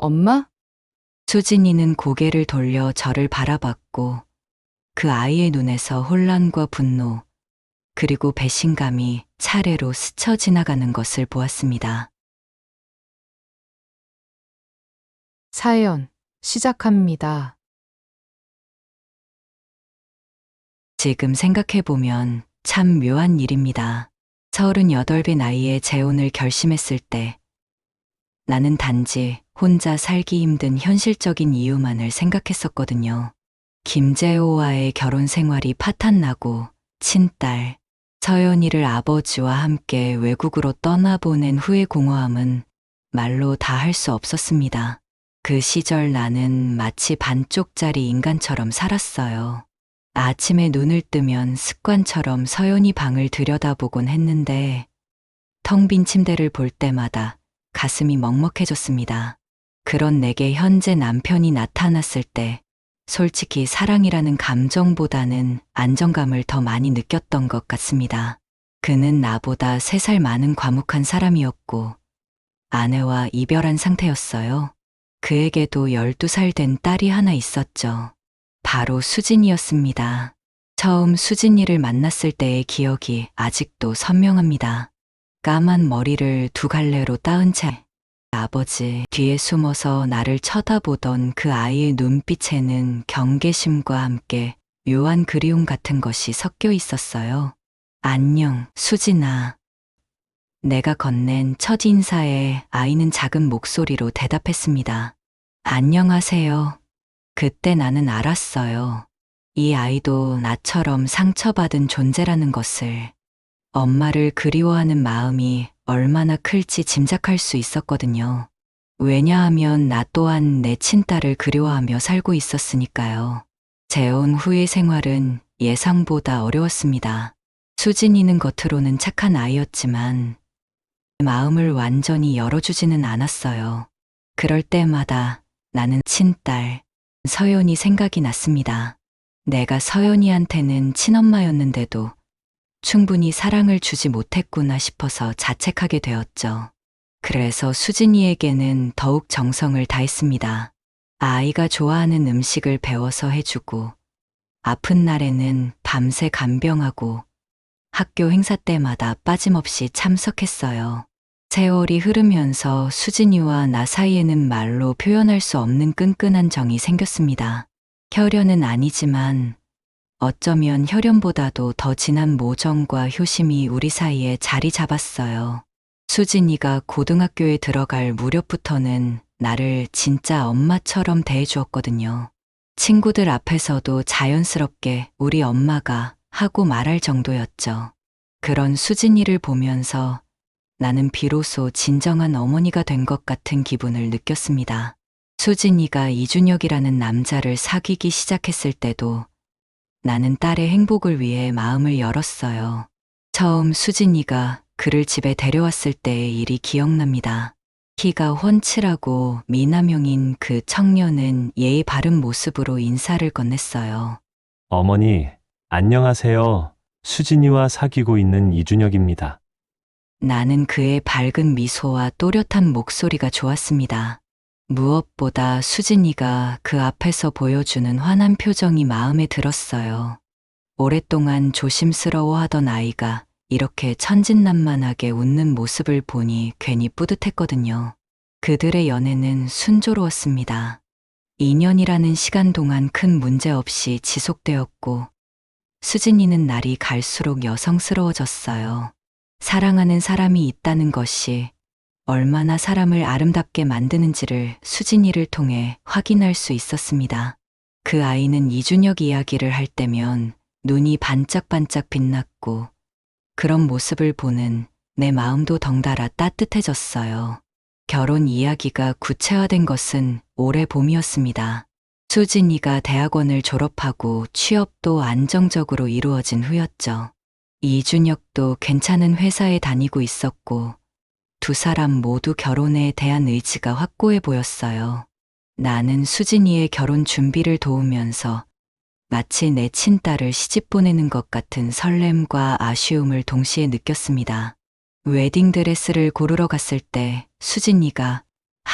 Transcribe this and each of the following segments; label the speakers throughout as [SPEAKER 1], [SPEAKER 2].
[SPEAKER 1] 엄마?
[SPEAKER 2] 수진이는 고개를 돌려 저를 바라봤고 그 아이의 눈에서 혼란과 분노, 그리고 배신감이 차례로 스쳐 지나가는 것을 보았습니다.
[SPEAKER 1] 사연 시작합니다.
[SPEAKER 2] 지금 생각해보면 참 묘한 일입니다. 38배 나이에 재혼을 결심했을 때 나는 단지 혼자 살기 힘든 현실적인 이유만을 생각했었거든요. 김재호와의 결혼 생활이 파탄나고 친딸 서연이를 아버지와 함께 외국으로 떠나보낸 후의 공허함은 말로 다 할 수 없었습니다. 그 시절 나는 마치 반쪽짜리 인간처럼 살았어요. 아침에 눈을 뜨면 습관처럼 서연이 방을 들여다보곤 했는데 텅 빈 침대를 볼 때마다 가슴이 먹먹해졌습니다. 그런 내게 현재 남편이 나타났을 때 솔직히 사랑이라는 감정보다는 안정감을 더 많이 느꼈던 것 같습니다. 그는 나보다 3살 많은 과묵한 사람이었고 아내와 이별한 상태였어요. 그에게도 12살 된 딸이 하나 있었죠. 바로 수진이였습니다. 처음 수진이를 만났을 때의 기억이 아직도 선명합니다. 까만 머리를 2갈래로 따은 채 아버지 뒤에 숨어서 나를 쳐다보던 그 아이의 눈빛에는 경계심과 함께 묘한 그리움 같은 것이 섞여 있었어요. 안녕, 수진아. 내가 건넨 첫 인사에 아이는 작은 목소리로 대답했습니다. 안녕하세요. 그때 나는 알았어요. 이 아이도 나처럼 상처받은 존재라는 것을. 엄마를 그리워하는 마음이 얼마나 클지 짐작할 수 있었거든요. 왜냐하면 나 또한 내 친딸을 그리워하며 살고 있었으니까요. 재혼 후의 생활은 예상보다 어려웠습니다. 수진이는 겉으로는 착한 아이였지만 마음을 완전히 열어주지는 않았어요. 그럴 때마다 나는 친딸 서연이 생각이 났습니다. 내가 서연이한테는 친엄마였는데도 충분히 사랑을 주지 못했구나 싶어서 자책하게 되었죠. 그래서 수진이에게는 더욱 정성을 다했습니다. 아이가 좋아하는 음식을 배워서 해주고 아픈 날에는 밤새 간병하고 학교 행사 때마다 빠짐없이 참석했어요. 세월이 흐르면서 수진이와 나 사이에는 말로 표현할 수 없는 끈끈한 정이 생겼습니다. 혈연은 아니지만 어쩌면 혈연보다도 더 진한 모정과 효심이 우리 사이에 자리 잡았어요. 수진이가 고등학교에 들어갈 무렵부터는 나를 진짜 엄마처럼 대해주었거든요. 친구들 앞에서도 자연스럽게 우리 엄마가 하고 말할 정도였죠. 그런 수진이를 보면서 나는 비로소 진정한 어머니가 된 것 같은 기분을 느꼈습니다. 수진이가 이준혁이라는 남자를 사귀기 시작했을 때도 나는 딸의 행복을 위해 마음을 열었어요. 처음 수진이가 그를 집에 데려왔을 때의 일이 기억납니다. 키가 훤칠하고 미남형인 그 청년은 예의 바른 모습으로 인사를 건넸어요.
[SPEAKER 3] 어머니, 안녕하세요. 수진이와 사귀고 있는 이준혁입니다.
[SPEAKER 2] 나는 그의 밝은 미소와 또렷한 목소리가 좋았습니다. 무엇보다 수진이가 그 앞에서 보여주는 환한 표정이 마음에 들었어요. 오랫동안 조심스러워하던 아이가 이렇게 천진난만하게 웃는 모습을 보니 괜히 뿌듯했거든요. 그들의 연애는 순조로웠습니다. 2년이라는 시간 동안 큰 문제 없이 지속되었고 수진이는 날이 갈수록 여성스러워졌어요. 사랑하는 사람이 있다는 것이 얼마나 사람을 아름답게 만드는지를 수진이를 통해 확인할 수 있었습니다. 그 아이는 이준혁 이야기를 할 때면 눈이 반짝반짝 빛났고 그런 모습을 보는 내 마음도 덩달아 따뜻해졌어요. 결혼 이야기가 구체화된 것은 올해 봄이었습니다. 수진이가 대학원을 졸업하고 취업도 안정적으로 이루어진 후였죠. 이준혁도 괜찮은 회사에 다니고 있었고 2사람 모두 결혼에 대한 의지가 확고해 보였어요. 나는 수진이의 결혼 준비를 도우면서 마치 내 친딸을 시집 보내는 것 같은 설렘과 아쉬움을 동시에 느꼈습니다. 웨딩드레스를 고르러 갔을 때 수진이가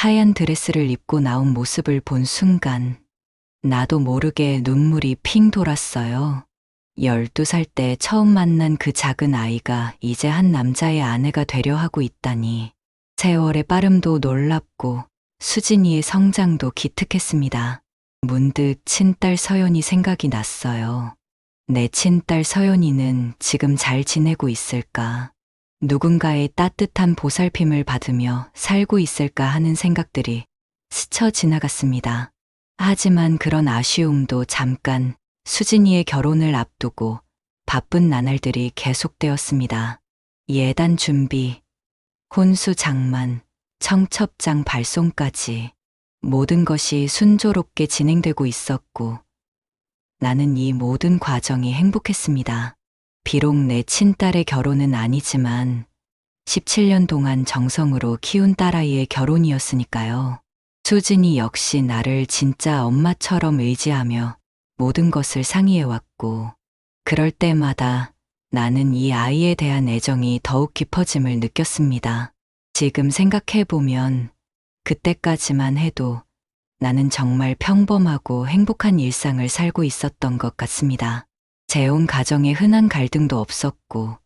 [SPEAKER 2] 하얀 드레스를 입고 나온 모습을 본 순간 나도 모르게 눈물이 핑 돌았어요. 12살 때 처음 만난 그 작은 아이가 이제 한 남자의 아내가 되려 하고 있다니. 세월의 빠름도 놀랍고 수진이의 성장도 기특했습니다. 문득 친딸 서연이 생각이 났어요. 내 친딸 서연이는 지금 잘 지내고 있을까? 누군가의 따뜻한 보살핌을 받으며 살고 있을까 하는 생각들이 스쳐 지나갔습니다. 하지만 그런 아쉬움도 잠깐 수진이의 결혼을 앞두고 바쁜 나날들이 계속되었습니다. 예단 준비, 혼수 장만, 청첩장 발송까지 모든 것이 순조롭게 진행되고 있었고 나는 이 모든 과정이 행복했습니다. 비록 내 친딸의 결혼은 아니지만 17년 동안 정성으로 키운 딸아이의 결혼이었으니까요. 수진이 역시 나를 진짜 엄마처럼 의지하며 모든 것을 상의해왔고 그럴 때마다 나는 이 아이에 대한 애정이 더욱 깊어짐을 느꼈습니다. 지금 생각해보면 그때까지만 해도 나는 정말 평범하고 행복한 일상을 살고 있었던 것 같습니다. 재혼 가정에 흔한 갈등도 없었고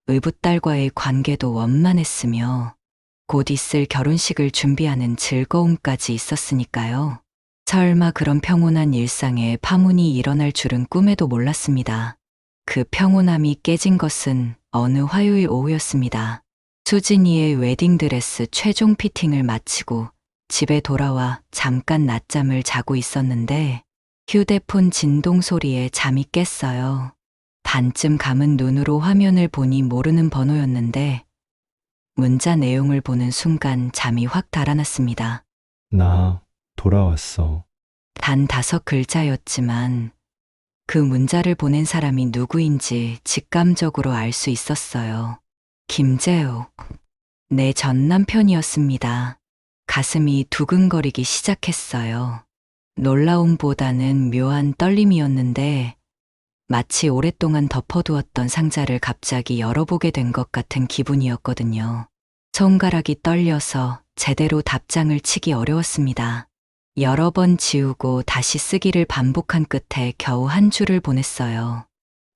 [SPEAKER 2] 의붓딸과의 관계도 원만했으며 곧 있을 결혼식을 준비하는 즐거움까지 있었으니까요. 설마 그런 평온한 일상에 파문이 일어날 줄은 꿈에도 몰랐습니다. 그 평온함이 깨진 것은 어느 화요일 오후였습니다. 수진이의 웨딩드레스 최종 피팅을 마치고 집에 돌아와 잠깐 낮잠을 자고 있었는데 휴대폰 진동 소리에 잠이 깼어요. 반쯤 감은 눈으로 화면을 보니 모르는 번호였는데 문자 내용을 보는 순간 잠이 확 달아났습니다.
[SPEAKER 3] 나 돌아왔어.
[SPEAKER 2] 단 5글자였지만 그 문자를 보낸 사람이 누구인지 직감적으로 알 수 있었어요. 김재욱, 내 전 남편이었습니다. 가슴이 두근거리기 시작했어요. 놀라움보다는 묘한 떨림이었는데 마치 오랫동안 덮어두었던 상자를 갑자기 열어보게 된 것 같은 기분이었거든요. 손가락이 떨려서 제대로 답장을 치기 어려웠습니다. 여러 번 지우고 다시 쓰기를 반복한 끝에 겨우 한 줄을 보냈어요.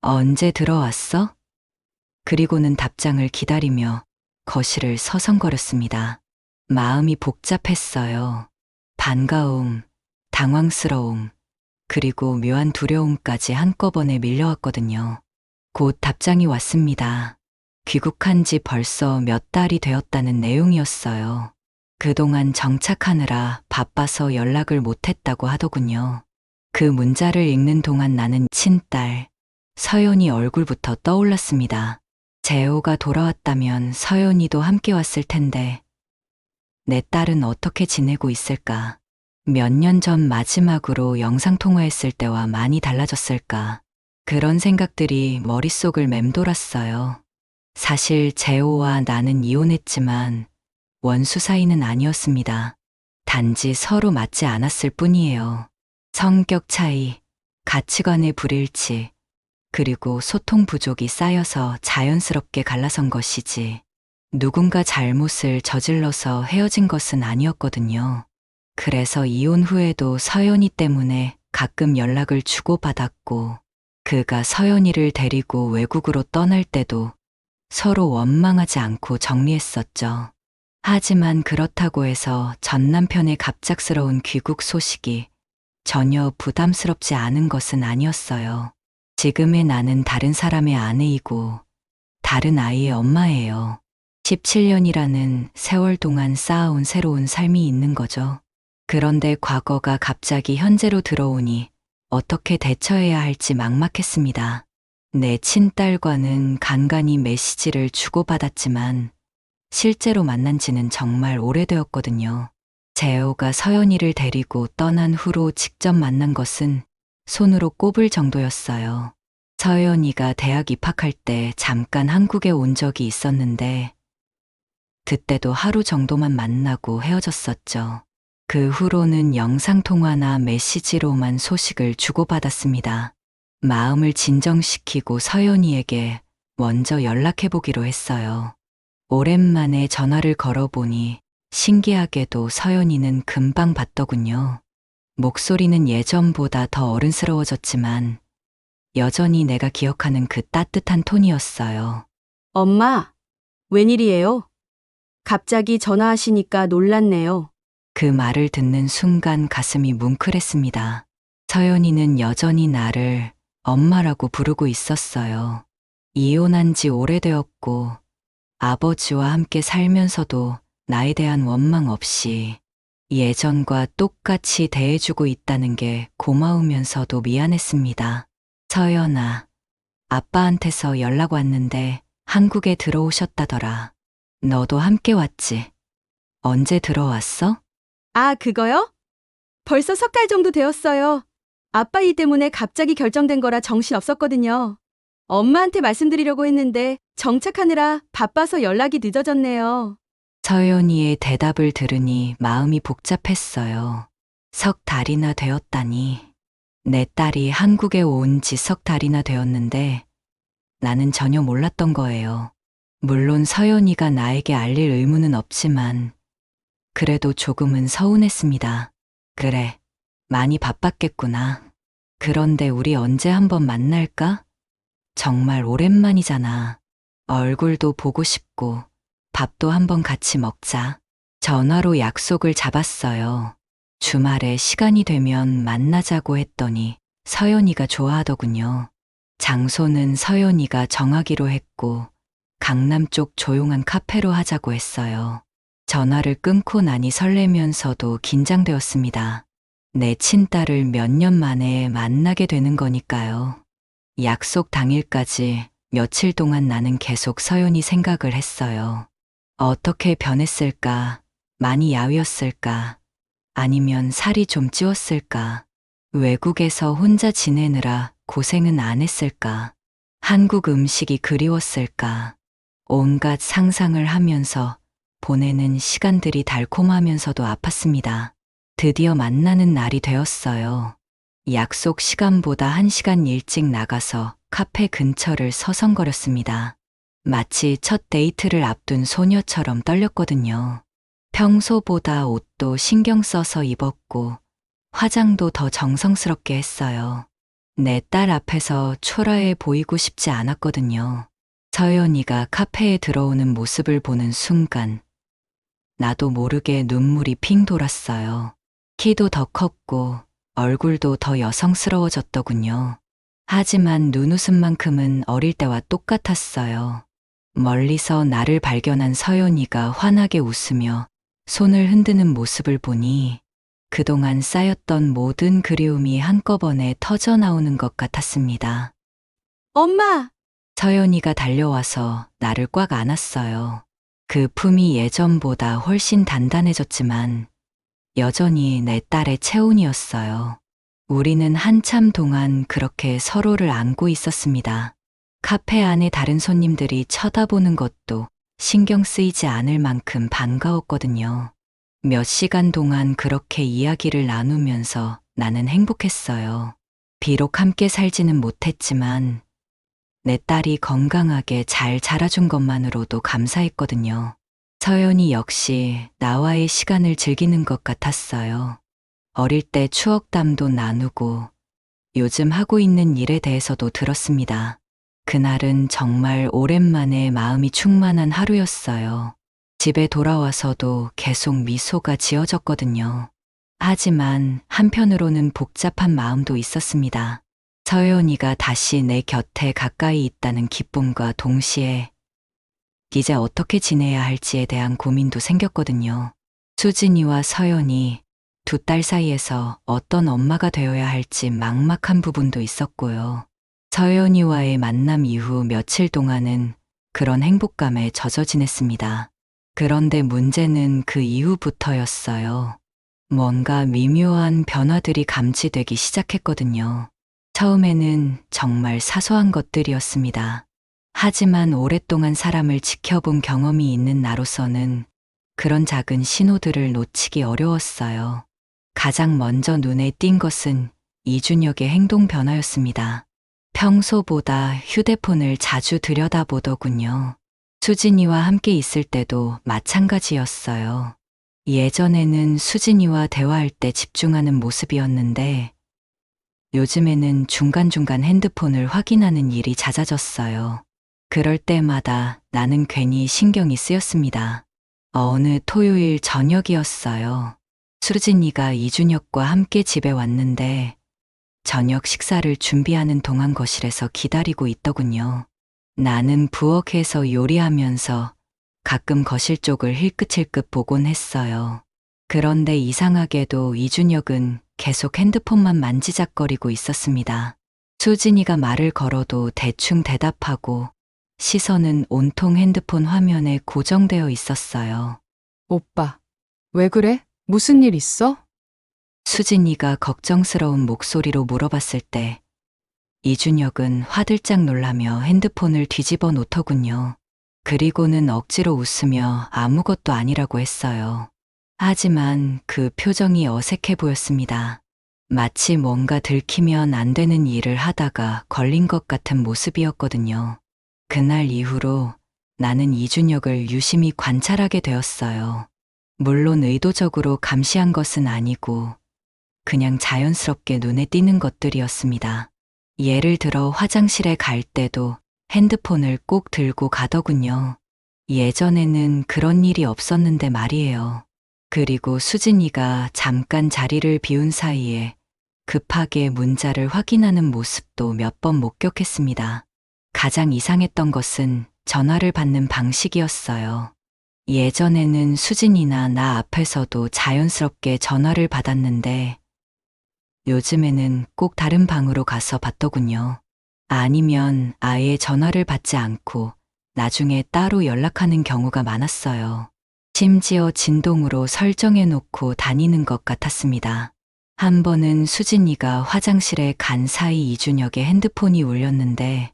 [SPEAKER 2] 언제 들어왔어? 그리고는 답장을 기다리며 거실을 서성거렸습니다. 마음이 복잡했어요. 반가움, 당황스러움, 그리고 묘한 두려움까지 한꺼번에 밀려왔거든요. 곧 답장이 왔습니다. 귀국한 지 벌써 몇 달이 되었다는 내용이었어요. 그동안 정착하느라 바빠서 연락을 못했다고 하더군요. 그 문자를 읽는 동안 나는 친딸, 서연이 얼굴부터 떠올랐습니다. 재호가 돌아왔다면 서연이도 함께 왔을 텐데 내 딸은 어떻게 지내고 있을까? 몇 년 전 마지막으로 영상통화했을 때와 많이 달라졌을까? 그런 생각들이 머릿속을 맴돌았어요. 사실 재호와 나는 이혼했지만 원수 사이는 아니었습니다. 단지 서로 맞지 않았을 뿐이에요. 성격 차이, 가치관의 불일치, 그리고 소통 부족이 쌓여서 자연스럽게 갈라선 것이지 누군가 잘못을 저질러서 헤어진 것은 아니었거든요. 그래서 이혼 후에도 서연이 때문에 가끔 연락을 주고받았고 그가 서연이를 데리고 외국으로 떠날 때도 서로 원망하지 않고 정리했었죠. 하지만 그렇다고 해서 전 남편의 갑작스러운 귀국 소식이 전혀 부담스럽지 않은 것은 아니었어요. 지금의 나는 다른 사람의 아내이고 다른 아이의 엄마예요. 17년이라는 세월 동안 쌓아온 새로운 삶이 있는 거죠. 그런데 과거가 갑자기 현재로 들어오니 어떻게 대처해야 할지 막막했습니다. 내 친딸과는 간간히 메시지를 주고받았지만 실제로 만난 지는 정말 오래되었거든요. 재호가 서연이를 데리고 떠난 후로 직접 만난 것은 손으로 꼽을 정도였어요. 서연이가 대학 입학할 때 잠깐 한국에 온 적이 있었는데 그때도 하루 정도만 만나고 헤어졌었죠. 그 후로는 영상통화나 메시지로만 소식을 주고받았습니다. 마음을 진정시키고 서연이에게 먼저 연락해보기로 했어요. 오랜만에 전화를 걸어보니 신기하게도 서연이는 금방 받더군요. 목소리는 예전보다 더 어른스러워졌지만 여전히 내가 기억하는 그 따뜻한 톤이었어요.
[SPEAKER 4] 엄마, 웬일이에요? 갑자기 전화하시니까 놀랐네요.
[SPEAKER 2] 그 말을 듣는 순간 가슴이 뭉클했습니다. 서연이는 여전히 나를 엄마라고 부르고 있었어요. 이혼한 지 오래되었고 아버지와 함께 살면서도 나에 대한 원망 없이 예전과 똑같이 대해주고 있다는 게 고마우면서도 미안했습니다. 서연아, 아빠한테서 연락 왔는데 한국에 들어오셨다더라. 너도 함께 왔지? 언제 들어왔어?
[SPEAKER 4] 아, 그거요? 벌써 3달 정도 되었어요. 아빠 일 때문에 갑자기 결정된 거라 정신 없었거든요. 엄마한테 말씀드리려고 했는데 정착하느라 바빠서 연락이 늦어졌네요.
[SPEAKER 2] 서연이의 대답을 들으니 마음이 복잡했어요. 3달이나 되었다니. 내 딸이 한국에 온 지 3달이나 되었는데 나는 전혀 몰랐던 거예요. 물론 서연이가 나에게 알릴 의무는 없지만 그래도 조금은 서운했습니다. 그래, 많이 바빴겠구나. 그런데 우리 언제 한번 만날까? 정말 오랜만이잖아. 얼굴도 보고 싶고 밥도 한번 같이 먹자. 전화로 약속을 잡았어요. 주말에 시간이 되면 만나자고 했더니 서연이가 좋아하더군요. 장소는 서연이가 정하기로 했고 강남 쪽 조용한 카페로 하자고 했어요. 전화를 끊고 나니 설레면서도 긴장되었습니다. 내 친딸을 몇 년 만에 만나게 되는 거니까요. 약속 당일까지 며칠 동안 나는 계속 서연이 생각을 했어요. 어떻게 변했을까? 많이 야위었을까? 아니면 살이 좀 찌웠을까? 외국에서 혼자 지내느라 고생은 안 했을까? 한국 음식이 그리웠을까? 온갖 상상을 하면서 보내는 시간들이 달콤하면서도 아팠습니다. 드디어 만나는 날이 되었어요. 약속 시간보다 1시간 일찍 나가서 카페 근처를 서성거렸습니다. 마치 첫 데이트를 앞둔 소녀처럼 떨렸거든요. 평소보다 옷도 신경 써서 입었고 화장도 더 정성스럽게 했어요. 내 딸 앞에서 초라해 보이고 싶지 않았거든요. 서연이가 카페에 들어오는 모습을 보는 순간 나도 모르게 눈물이 핑 돌았어요. 키도 더 컸고 얼굴도 더 여성스러워졌더군요. 하지만 눈웃음만큼은 어릴 때와 똑같았어요. 멀리서 나를 발견한 서연이가 환하게 웃으며 손을 흔드는 모습을 보니 그동안 쌓였던 모든 그리움이 한꺼번에 터져 나오는 것 같았습니다.
[SPEAKER 4] 엄마!
[SPEAKER 2] 서연이가 달려와서 나를 꽉 안았어요. 그 품이 예전보다 훨씬 단단해졌지만 여전히 내 딸의 체온이었어요. 우리는 한참 동안 그렇게 서로를 안고 있었습니다. 카페 안에 다른 손님들이 쳐다보는 것도 신경 쓰이지 않을 만큼 반가웠거든요. 몇 시간 동안 그렇게 이야기를 나누면서 나는 행복했어요. 비록 함께 살지는 못했지만 내 딸이 건강하게 잘 자라준 것만으로도 감사했거든요. 서연이 역시 나와의 시간을 즐기는 것 같았어요. 어릴 때 추억담도 나누고 요즘 하고 있는 일에 대해서도 들었습니다. 그날은 정말 오랜만에 마음이 충만한 하루였어요. 집에 돌아와서도 계속 미소가 지어졌거든요. 하지만 한편으로는 복잡한 마음도 있었습니다. 서연이가 다시 내 곁에 가까이 있다는 기쁨과 동시에 이제 어떻게 지내야 할지에 대한 고민도 생겼거든요. 수진이와 서연이 두 딸 사이에서 어떤 엄마가 되어야 할지 막막한 부분도 있었고요. 서연이와의 만남 이후 며칠 동안은 그런 행복감에 젖어 지냈습니다. 그런데 문제는 그 이후부터였어요. 뭔가 미묘한 변화들이 감지되기 시작했거든요. 처음에는 정말 사소한 것들이었습니다. 하지만 오랫동안 사람을 지켜본 경험이 있는 나로서는 그런 작은 신호들을 놓치기 어려웠어요. 가장 먼저 눈에 띈 것은 이준혁의 행동 변화였습니다. 평소보다 휴대폰을 자주 들여다보더군요. 수진이와 함께 있을 때도 마찬가지였어요. 예전에는 수진이와 대화할 때 집중하는 모습이었는데 요즘에는 중간중간 핸드폰을 확인하는 일이 잦아졌어요. 그럴 때마다 나는 괜히 신경이 쓰였습니다. 어느 토요일 저녁이었어요. 수진이가 이준혁과 함께 집에 왔는데 저녁 식사를 준비하는 동안 거실에서 기다리고 있더군요. 나는 부엌에서 요리하면서 가끔 거실 쪽을 힐끗힐끗 보곤 했어요. 그런데 이상하게도 이준혁은 계속 핸드폰만 만지작거리고 있었습니다. 수진이가 말을 걸어도 대충 대답하고 시선은 온통 핸드폰 화면에 고정되어 있었어요.
[SPEAKER 1] 오빠, 왜 그래? 무슨 일 있어?
[SPEAKER 2] 수진이가 걱정스러운 목소리로 물어봤을 때 이준혁은 화들짝 놀라며 핸드폰을 뒤집어 놓더군요. 그리고는 억지로 웃으며 아무것도 아니라고 했어요. 하지만 그 표정이 어색해 보였습니다. 마치 뭔가 들키면 안 되는 일을 하다가 걸린 것 같은 모습이었거든요. 그날 이후로 나는 이준혁을 유심히 관찰하게 되었어요. 물론 의도적으로 감시한 것은 아니고 그냥 자연스럽게 눈에 띄는 것들이었습니다. 예를 들어 화장실에 갈 때도 핸드폰을 꼭 들고 가더군요. 예전에는 그런 일이 없었는데 말이에요. 그리고 수진이가 잠깐 자리를 비운 사이에 급하게 문자를 확인하는 모습도 몇 번 목격했습니다. 가장 이상했던 것은 전화를 받는 방식이었어요. 예전에는 수진이나 나 앞에서도 자연스럽게 전화를 받았는데 요즘에는 꼭 다른 방으로 가서 받더군요. 아니면 아예 전화를 받지 않고 나중에 따로 연락하는 경우가 많았어요. 심지어 진동으로 설정해 놓고 다니는 것 같았습니다. 한 번은 수진이가 화장실에 간 사이 이준혁의 핸드폰이 울렸는데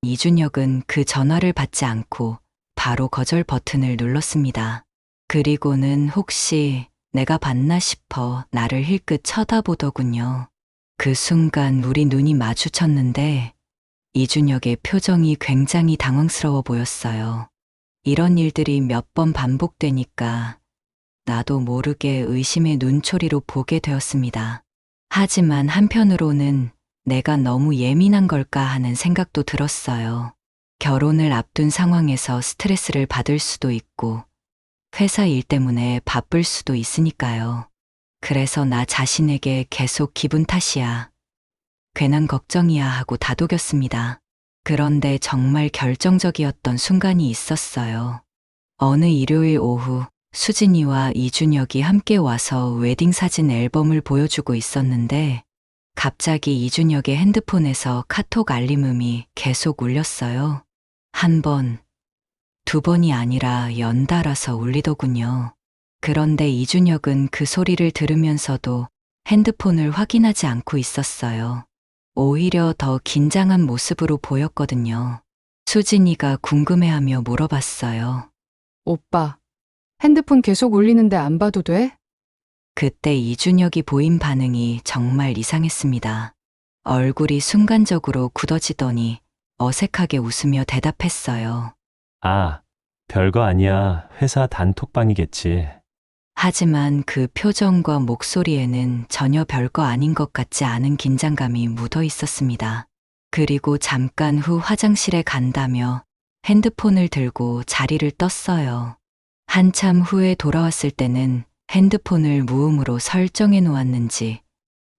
[SPEAKER 2] 이준혁은 그 전화를 받지 않고 바로 거절 버튼을 눌렀습니다. 그리고는 혹시 내가 봤나 싶어 나를 힐끗 쳐다보더군요. 그 순간 우리 눈이 마주쳤는데 이준혁의 표정이 굉장히 당황스러워 보였어요. 이런 일들이 몇 번 반복되니까 나도 모르게 의심의 눈초리로 보게 되었습니다. 하지만 한편으로는 내가 너무 예민한 걸까 하는 생각도 들었어요. 결혼을 앞둔 상황에서 스트레스를 받을 수도 있고 회사 일 때문에 바쁠 수도 있으니까요. 그래서 나 자신에게 계속 기분 탓이야, 괜한 걱정이야 하고 다독였습니다. 그런데 정말 결정적이었던 순간이 있었어요. 어느 일요일 오후 수진이와 이준혁이 함께 와서 웨딩 사진 앨범을 보여주고 있었는데 갑자기 이준혁의 핸드폰에서 카톡 알림음이 계속 울렸어요. 한 번, 두 번이 아니라 연달아서 울리더군요. 그런데 이준혁은 그 소리를 들으면서도 핸드폰을 확인하지 않고 있었어요. 오히려 더 긴장한 모습으로 보였거든요. 수진이가 궁금해하며 물어봤어요.
[SPEAKER 1] 오빠, 핸드폰 계속 울리는데 안 봐도 돼?
[SPEAKER 2] 그때 이준혁이 보인 반응이 정말 이상했습니다. 얼굴이 순간적으로 굳어지더니 어색하게 웃으며 대답했어요.
[SPEAKER 3] 아, 별거 아니야. 회사 단톡방이겠지.
[SPEAKER 2] 하지만 그 표정과 목소리에는 전혀 별거 아닌 것 같지 않은 긴장감이 묻어 있었습니다. 그리고 잠깐 후 화장실에 간다며 핸드폰을 들고 자리를 떴어요. 한참 후에 돌아왔을 때는 핸드폰을 무음으로 설정해 놓았는지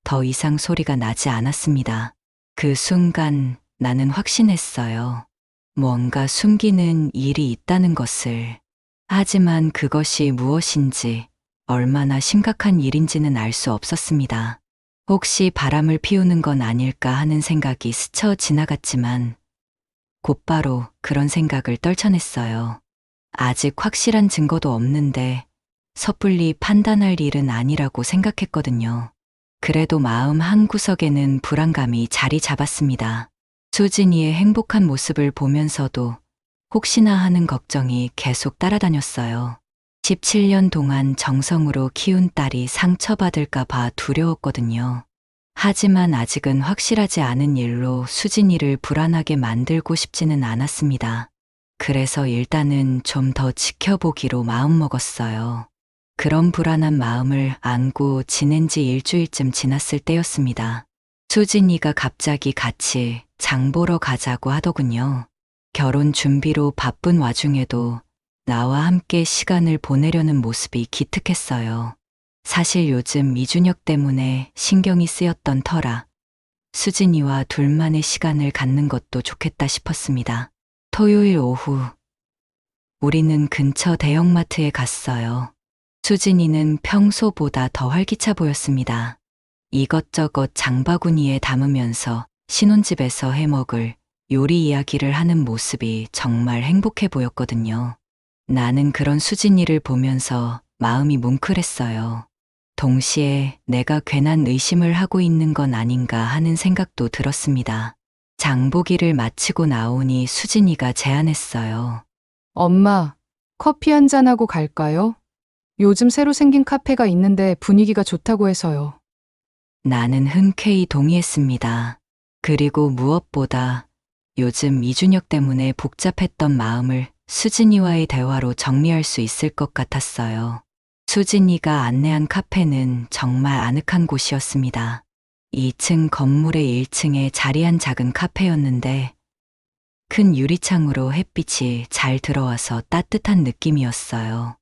[SPEAKER 2] 더 이상 소리가 나지 않았습니다. 그 순간 나는 확신했어요. 뭔가 숨기는 일이 있다는 것을. 하지만 그것이 무엇인지 얼마나 심각한 일인지는 알 수 없었습니다. 혹시 바람을 피우는 건 아닐까 하는 생각이 스쳐 지나갔지만 곧바로 그런 생각을 떨쳐냈어요. 아직 확실한 증거도 없는데 섣불리 판단할 일은 아니라고 생각했거든요. 그래도 마음 한구석에는 불안감이 자리 잡았습니다. 수진이의 행복한 모습을 보면서도 혹시나 하는 걱정이 계속 따라다녔어요. 17년 동안 정성으로 키운 딸이 상처받을까 봐 두려웠거든요. 하지만 아직은 확실하지 않은 일로 수진이를 불안하게 만들고 싶지는 않았습니다. 그래서 일단은 좀 더 지켜보기로 마음먹었어요. 그런 불안한 마음을 안고 지낸 지 일주일쯤 지났을 때였습니다. 수진이가 갑자기 같이 장 보러 가자고 하더군요. 결혼 준비로 바쁜 와중에도 나와 함께 시간을 보내려는 모습이 기특했어요. 사실 요즘 이준혁 때문에 신경이 쓰였던 터라 수진이와 둘만의 시간을 갖는 것도 좋겠다 싶었습니다. 토요일 오후, 우리는 근처 대형마트에 갔어요. 수진이는 평소보다 더 활기차 보였습니다. 이것저것 장바구니에 담으면서 신혼집에서 해먹을 요리 이야기를 하는 모습이 정말 행복해 보였거든요. 나는 그런 수진이를 보면서 마음이 뭉클했어요. 동시에 내가 괜한 의심을 하고 있는 건 아닌가 하는 생각도 들었습니다. 장보기를 마치고 나오니 수진이가 제안했어요.
[SPEAKER 1] 엄마, 커피 한 잔하고 갈까요? 요즘 새로 생긴 카페가 있는데 분위기가 좋다고 해서요.
[SPEAKER 2] 나는 흔쾌히 동의했습니다. 그리고 무엇보다 요즘 이준혁 때문에 복잡했던 마음을 수진이와의 대화로 정리할 수 있을 것 같았어요. 수진이가 안내한 카페는 정말 아늑한 곳이었습니다. 2층 건물의 1층에 자리한 작은 카페였는데 큰 유리창으로 햇빛이 잘 들어와서 따뜻한 느낌이었어요.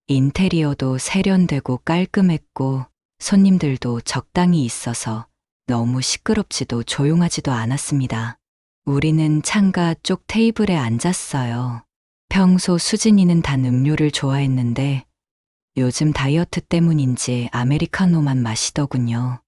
[SPEAKER 2] 인테리어도 세련되고 깔끔했고 손님들도 적당히 있어서 너무 시끄럽지도 조용하지도 않았습니다. 우리는 창가 쪽 테이블에 앉았어요. 평소 수진이는 단 음료를 좋아했는데 요즘 다이어트 때문인지 아메리카노만 마시더군요.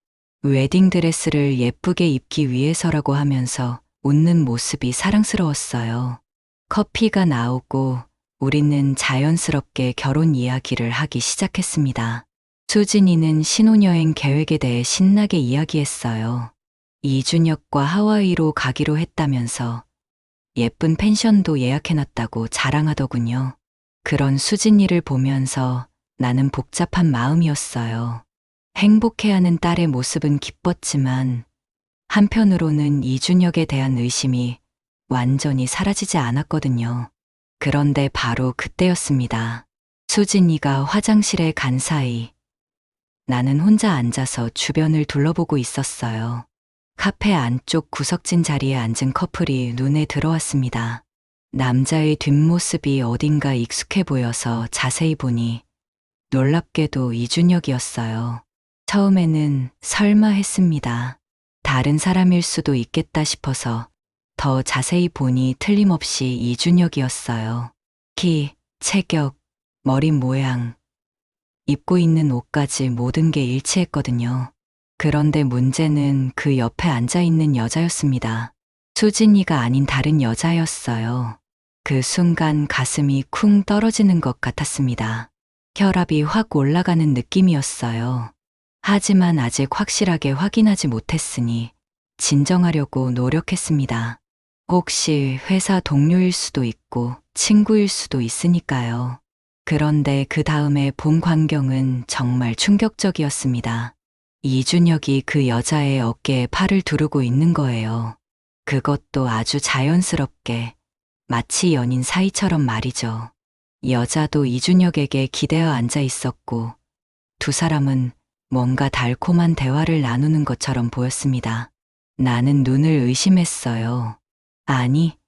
[SPEAKER 2] 웨딩드레스를 예쁘게 입기 위해서라고 하면서 웃는 모습이 사랑스러웠어요. 커피가 나오고 우리는 자연스럽게 결혼 이야기를 하기 시작했습니다. 수진이는 신혼여행 계획에 대해 신나게 이야기했어요. 이준혁과 하와이로 가기로 했다면서 예쁜 펜션도 예약해놨다고 자랑하더군요. 그런 수진이를 보면서 나는 복잡한 마음이었어요. 행복해하는 딸의 모습은 기뻤지만 한편으로는 이준혁에 대한 의심이 완전히 사라지지 않았거든요. 그런데 바로 그때였습니다. 수진이가 화장실에 간 사이 나는 혼자 앉아서 주변을 둘러보고 있었어요. 카페 안쪽 구석진 자리에 앉은 커플이 눈에 들어왔습니다. 남자의 뒷모습이 어딘가 익숙해 보여서 자세히 보니 놀랍게도 이준혁이었어요. 처음에는 설마 했습니다. 다른 사람일 수도 있겠다 싶어서 더 자세히 보니 틀림없이 이준혁이었어요. 키, 체격, 머리 모양, 입고 있는 옷까지 모든 게 일치했거든요. 그런데 문제는 그 옆에 앉아있는 여자였습니다. 수진이가 아닌 다른 여자였어요. 그 순간 가슴이 쿵 떨어지는 것 같았습니다. 혈압이 확 올라가는 느낌이었어요. 하지만 아직 확실하게 확인하지 못했으니 진정하려고 노력했습니다. 혹시 회사 동료일 수도 있고 친구일 수도 있으니까요. 그런데 그 다음에 본 광경은 정말 충격적이었습니다. 이준혁이 그 여자의 어깨에 팔을 두르고 있는 거예요. 그것도 아주 자연스럽게, 마치 연인 사이처럼 말이죠. 여자도 이준혁에게 기대어 앉아 있었고 두 사람은 뭔가 달콤한 대화를 나누는 것처럼 보였습니다. 나는 눈을 의심했어요. 아니,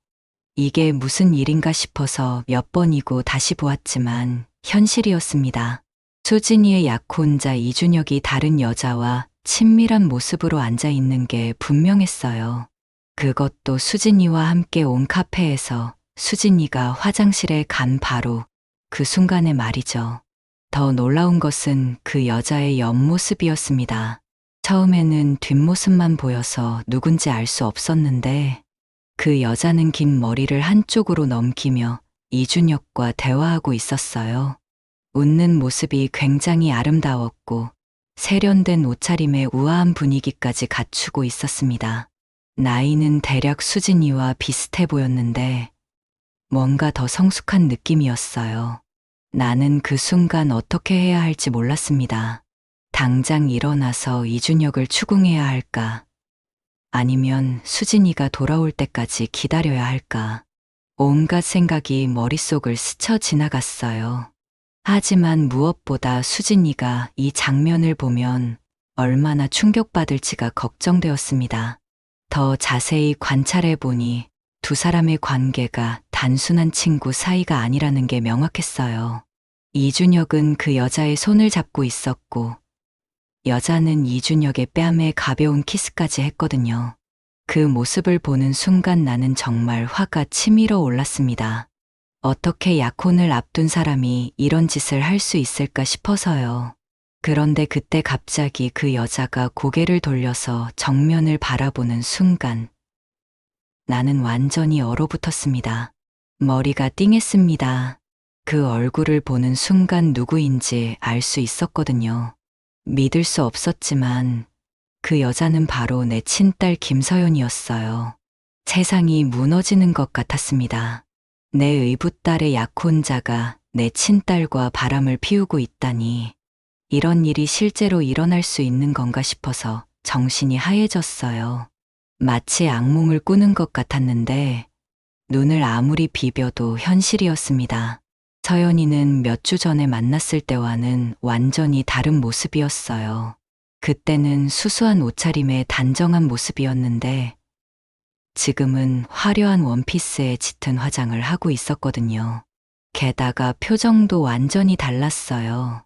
[SPEAKER 2] 이게 무슨 일인가 싶어서 몇 번이고 다시 보았지만 현실이었습니다. 수진이의 약혼자 이준혁이 다른 여자와 친밀한 모습으로 앉아 있는 게 분명했어요. 그것도 수진이와 함께 온 카페에서 수진이가 화장실에 간 바로 그 순간의 말이죠. 더 놀라운 것은 그 여자의 옆모습이었습니다. 처음에는 뒷모습만 보여서 누군지 알 수 없었는데 그 여자는 긴 머리를 한쪽으로 넘기며 이준혁과 대화하고 있었어요. 웃는 모습이 굉장히 아름다웠고 세련된 옷차림에 우아한 분위기까지 갖추고 있었습니다. 나이는 대략 수진이와 비슷해 보였는데 뭔가 더 성숙한 느낌이었어요. 나는 그 순간 어떻게 해야 할지 몰랐습니다. 당장 일어나서 이준혁을 추궁해야 할까? 아니면 수진이가 돌아올 때까지 기다려야 할까? 온갖 생각이 머릿속을 스쳐 지나갔어요. 하지만 무엇보다 수진이가 이 장면을 보면 얼마나 충격받을지가 걱정되었습니다. 더 자세히 관찰해 보니 두 사람의 관계가 단순한 친구 사이가 아니라는 게 명확했어요. 이준혁은 그 여자의 손을 잡고 있었고, 여자는 이준혁의 뺨에 가벼운 키스까지 했거든요. 그 모습을 보는 순간 나는 정말 화가 치밀어 올랐습니다. 어떻게 약혼을 앞둔 사람이 이런 짓을 할 수 있을까 싶어서요. 그런데 그때 갑자기 그 여자가 고개를 돌려서 정면을 바라보는 순간 나는 완전히 얼어붙었습니다. 머리가 띵했습니다. 그 얼굴을 보는 순간 누구인지 알 수 있었거든요. 믿을 수 없었지만 그 여자는 바로 내 친딸 김서연이었어요. 세상이 무너지는 것 같았습니다. 내 의붓딸의 약혼자가 내 친딸과 바람을 피우고 있다니, 이런 일이 실제로 일어날 수 있는 건가 싶어서 정신이 하얘졌어요. 마치 악몽을 꾸는 것 같았는데 눈을 아무리 비벼도 현실이었습니다. 서연이는 몇 주 전에 만났을 때와는 완전히 다른 모습이었어요. 그때는 수수한 옷차림의 단정한 모습이었는데 지금은 화려한 원피스에 짙은 화장을 하고 있었거든요. 게다가 표정도 완전히 달랐어요.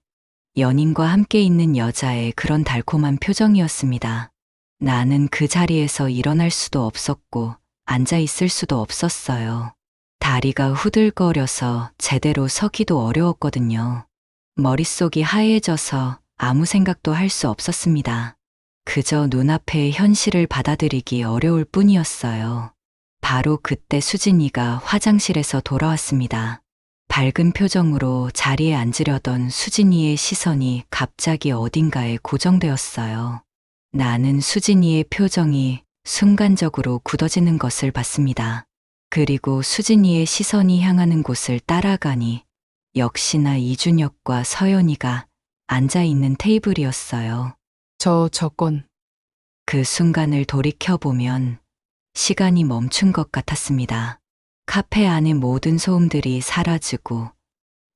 [SPEAKER 2] 연인과 함께 있는 여자의 그런 달콤한 표정이었습니다. 나는 그 자리에서 일어날 수도 없었고 앉아 있을 수도 없었어요. 다리가 후들거려서 제대로 서기도 어려웠거든요. 머릿속이 하얘져서 아무 생각도 할 수 없었습니다. 그저 눈앞의 현실을 받아들이기 어려울 뿐이었어요. 바로 그때 수진이가 화장실에서 돌아왔습니다. 밝은 표정으로 자리에 앉으려던 수진이의 시선이 갑자기 어딘가에 고정되었어요. 나는 수진이의 표정이 순간적으로 굳어지는 것을 봤습니다. 그리고 수진이의 시선이 향하는 곳을 따라가니 역시나 이준혁과 서연이가 앉아있는 테이블이었어요.
[SPEAKER 1] 저건
[SPEAKER 2] 그 순간을 돌이켜보면 시간이 멈춘 것 같았습니다. 카페 안의 모든 소음들이 사라지고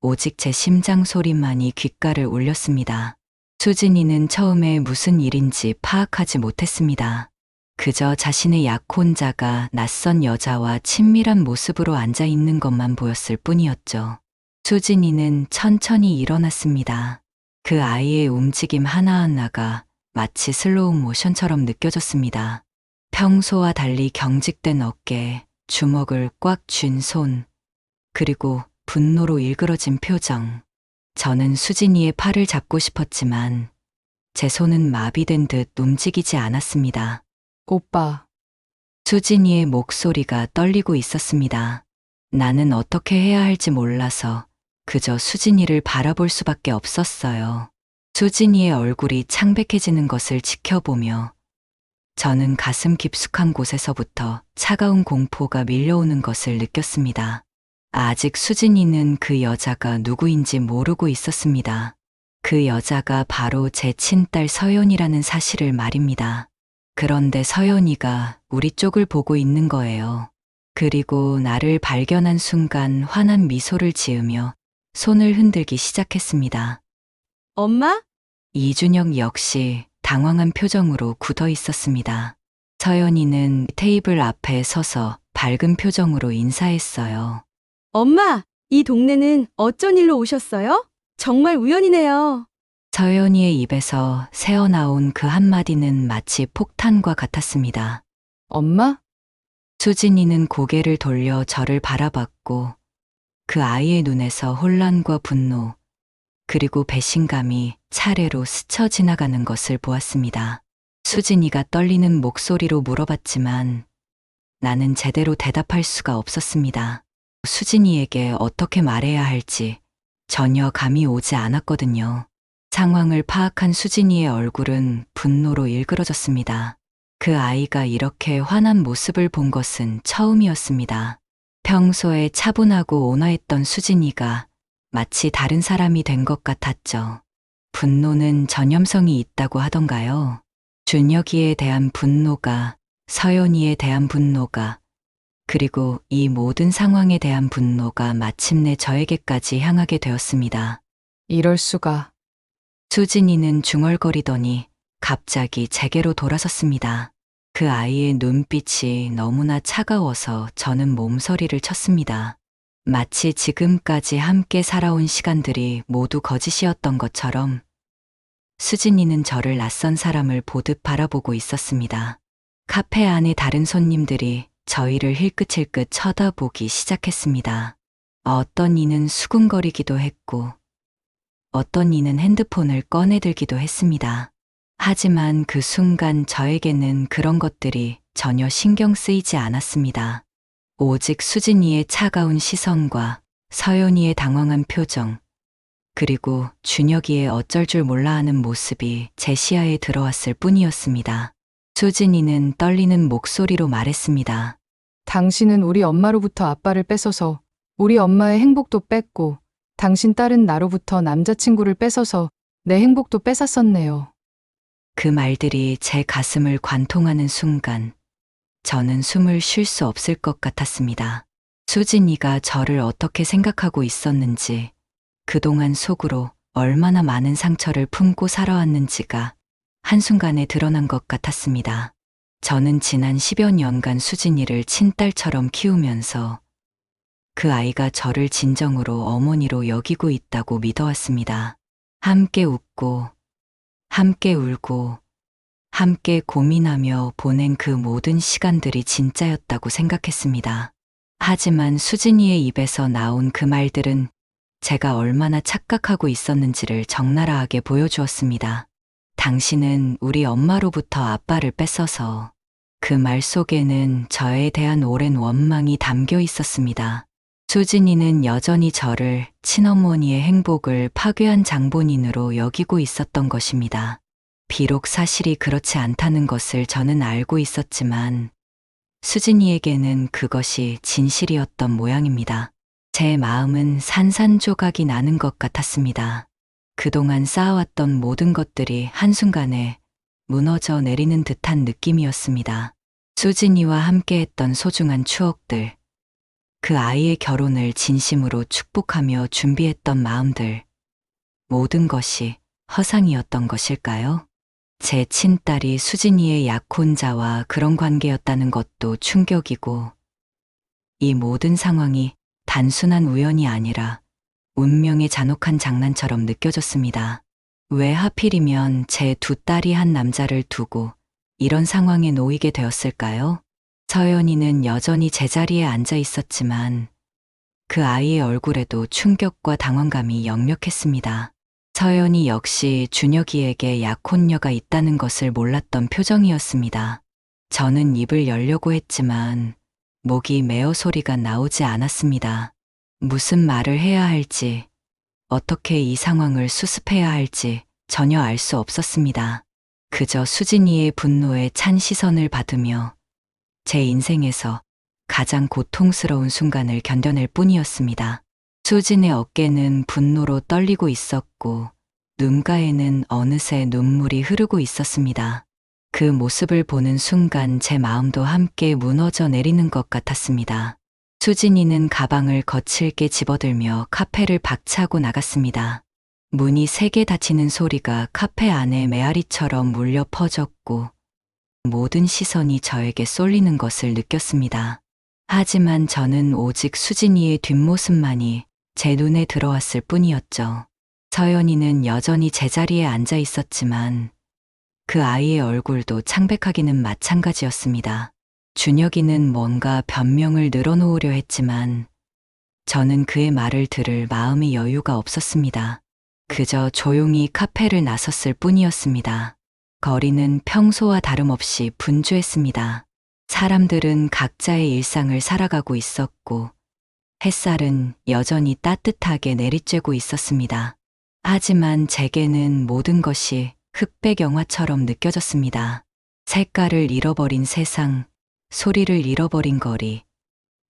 [SPEAKER 2] 오직 제 심장 소리만이 귓가를 울렸습니다. 수진이는 처음에 무슨 일인지 파악하지 못했습니다. 그저 자신의 약혼자가 낯선 여자와 친밀한 모습으로 앉아 있는 것만 보였을 뿐이었죠. 수진이는 천천히 일어났습니다. 그 아이의 움직임 하나하나가 마치 슬로우 모션처럼 느껴졌습니다. 평소와 달리 경직된 어깨, 주먹을 꽉 쥔 손, 그리고 분노로 일그러진 표정. 저는 수진이의 팔을 잡고 싶었지만 제 손은 마비된 듯 움직이지 않았습니다.
[SPEAKER 1] 오빠,
[SPEAKER 2] 수진이의 목소리가 떨리고 있었습니다. 나는 어떻게 해야 할지 몰라서 그저 수진이를 바라볼 수밖에 없었어요. 수진이의 얼굴이 창백해지는 것을 지켜보며 저는 가슴 깊숙한 곳에서부터 차가운 공포가 밀려오는 것을 느꼈습니다. 아직 수진이는 그 여자가 누구인지 모르고 있었습니다. 그 여자가 바로 제 친딸 서연이라는 사실을 말입니다. 그런데 서연이가 우리 쪽을 보고 있는 거예요. 그리고 나를 발견한 순간 환한 미소를 지으며 손을 흔들기 시작했습니다.
[SPEAKER 4] 엄마?
[SPEAKER 2] 이준혁 역시 당황한 표정으로 굳어 있었습니다. 서연이는 테이블 앞에 서서 밝은 표정으로 인사했어요.
[SPEAKER 4] 엄마, 이 동네는 어쩐 일로 오셨어요? 정말 우연이네요.
[SPEAKER 2] 서연이의 입에서 새어나온 그 한마디는 마치 폭탄과 같았습니다.
[SPEAKER 1] 엄마?
[SPEAKER 2] 수진이는 고개를 돌려 저를 바라봤고 그 아이의 눈에서 혼란과 분노, 그리고 배신감이 차례로 스쳐 지나가는 것을 보았습니다. 수진이가 떨리는 목소리로 물어봤지만 나는 제대로 대답할 수가 없었습니다. 수진이에게 어떻게 말해야 할지 전혀 감이 오지 않았거든요. 상황을 파악한 수진이의 얼굴은 분노로 일그러졌습니다. 그 아이가 이렇게 화난 모습을 본 것은 처음이었습니다. 평소에 차분하고 온화했던 수진이가 마치 다른 사람이 된 것 같았죠. 분노는 전염성이 있다고 하던가요? 준혁이에 대한 분노가, 서연이에 대한 분노가, 그리고 이 모든 상황에 대한 분노가 마침내 저에게까지 향하게 되었습니다.
[SPEAKER 1] 이럴 수가.
[SPEAKER 2] 수진이는 중얼거리더니 갑자기 제게로 돌아섰습니다. 그 아이의 눈빛이 너무나 차가워서 저는 몸서리를 쳤습니다. 마치 지금까지 함께 살아온 시간들이 모두 거짓이었던 것처럼 수진이는 저를 낯선 사람을 보듯 바라보고 있었습니다. 카페 안에 다른 손님들이 저희를 힐끗힐끗 쳐다보기 시작했습니다. 어떤 이는 수군거리기도 했고 어떤 이는 핸드폰을 꺼내들기도 했습니다. 하지만 그 순간 저에게는 그런 것들이 전혀 신경 쓰이지 않았습니다. 오직 수진이의 차가운 시선과 서연이의 당황한 표정, 그리고 준혁이의 어쩔 줄 몰라 하는 모습이 제 시야에 들어왔을 뿐이었습니다. 수진이는 떨리는 목소리로 말했습니다.
[SPEAKER 1] 당신은 우리 엄마로부터 아빠를 뺏어서 우리 엄마의 행복도 뺐고 당신 딸은 나로부터 남자친구를 뺏어서 내 행복도 뺏었었네요.
[SPEAKER 2] 그 말들이 제 가슴을 관통하는 순간 저는 숨을 쉴 수 없을 것 같았습니다. 수진이가 저를 어떻게 생각하고 있었는지, 그동안 속으로 얼마나 많은 상처를 품고 살아왔는지가 한순간에 드러난 것 같았습니다. 저는 지난 10여 년간 수진이를 친딸처럼 키우면서 그 아이가 저를 진정으로 어머니로 여기고 있다고 믿어왔습니다. 함께 웃고, 함께 울고, 함께 고민하며 보낸 그 모든 시간들이 진짜였다고 생각했습니다. 하지만 수진이의 입에서 나온 그 말들은 제가 얼마나 착각하고 있었는지를 적나라하게 보여주었습니다. 당신은 우리 엄마로부터 아빠를 뺏어서. 그 말 속에는 저에 대한 오랜 원망이 담겨 있었습니다. 수진이는 여전히 저를 친어머니의 행복을 파괴한 장본인으로 여기고 있었던 것입니다. 비록 사실이 그렇지 않다는 것을 저는 알고 있었지만 수진이에게는 그것이 진실이었던 모양입니다. 제 마음은 산산조각이 나는 것 같았습니다. 그동안 쌓아왔던 모든 것들이 한순간에 무너져 내리는 듯한 느낌이었습니다. 수진이와 함께했던 소중한 추억들, 그 아이의 결혼을 진심으로 축복하며 준비했던 마음들, 모든 것이 허상이었던 것일까요? 제 친딸이 수진이의 약혼자와 그런 관계였다는 것도 충격이고, 이 모든 상황이 단순한 우연이 아니라 운명의 잔혹한 장난처럼 느껴졌습니다. 왜 하필이면 제 두 딸이 한 남자를 두고 이런 상황에 놓이게 되었을까요? 서연이는 여전히 제자리에 앉아 있었지만 그 아이의 얼굴에도 충격과 당황감이 역력했습니다. 서연이 역시 준혁이에게 약혼녀가 있다는 것을 몰랐던 표정이었습니다. 저는 입을 열려고 했지만 목이 메어 소리가 나오지 않았습니다. 무슨 말을 해야 할지, 어떻게 이 상황을 수습해야 할지 전혀 알 수 없었습니다. 그저 수진이의 분노에 찬 시선을 받으며 제 인생에서 가장 고통스러운 순간을 견뎌낼 뿐이었습니다. 수진의 어깨는 분노로 떨리고 있었고 눈가에는 어느새 눈물이 흐르고 있었습니다. 그 모습을 보는 순간 제 마음도 함께 무너져 내리는 것 같았습니다. 수진이는 가방을 거칠게 집어들며 카페를 박차고 나갔습니다. 문이 세게 닫히는 소리가 카페 안에 메아리처럼 울려 퍼졌고 모든 시선이 저에게 쏠리는 것을 느꼈습니다. 하지만 저는 오직 수진이의 뒷모습만이 제 눈에 들어왔을 뿐이었죠. 서연이는 여전히 제자리에 앉아 있었지만 그 아이의 얼굴도 창백하기는 마찬가지였습니다. 준혁이는 뭔가 변명을 늘어놓으려 했지만 저는 그의 말을 들을 마음의 여유가 없었습니다. 그저 조용히 카페를 나섰을 뿐이었습니다. 거리는 평소와 다름없이 분주했습니다. 사람들은 각자의 일상을 살아가고 있었고 햇살은 여전히 따뜻하게 내리쬐고 있었습니다. 하지만 제게는 모든 것이 흑백 영화처럼 느껴졌습니다. 색깔을 잃어버린 세상, 소리를 잃어버린 거리,